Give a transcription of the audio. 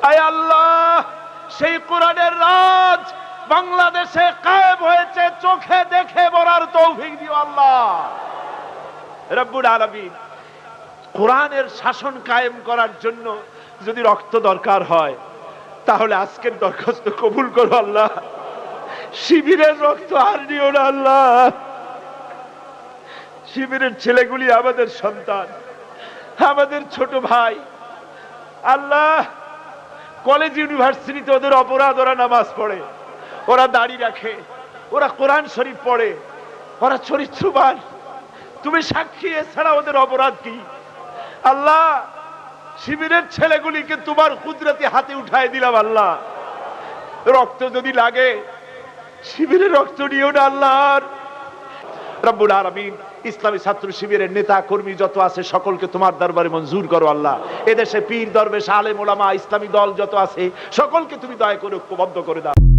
আয় আল্লাহ, সেই কোরআনের রাজ বাংলাদেশে কায়েম হয়েছে, চোখে দেখে বলার তৌফিক দিও আল্লাহ রব্বুল আলামিন। কোরআনের শাসন কায়েম করার জন্য যদি রক্ত দরকার হয়, তাহলে আজকের দরখাস্ত কবুল করো আল্লাহ। শিবিরের রক্ত আর নিও না আল্লাহ। শিবিরের ছেলেগুলি আমাদের সন্তান, আমাদের ছোট ভাই আল্লাহ। কলেজ ইউনিভার্সিটিতে ওদের অপরাধ, ওরা নামাজ পড়ে, ওরা দাড়ি রাখে, ওরা কোরআন শরীফ পড়ে, ওরা চরিত্রবান। তুমি সাক্ষী, এছাড়া ওদের অপরাধ কি আল্লাহ? শিবিরের ছেলেগুলিকে তোমার কুদরতি হাতে উঠায় দিলাম আল্লাহ। রক্ত যদি লাগে শিবিরের রক্ত নিও না আল্লাহ রব্বুল আলামিন। ইসলামী ছাত্র শিবিরের নেতা কর্মী যত আছে সকলকে তোমার দরবারে মঞ্জুর করো আল্লাহ। এদেশে পীর দরবেশ আলেম ওলামা ইসলামী দল যত আছে সকলকে তুমি দয়া করে ঐক্যবদ্ধ করে দাও।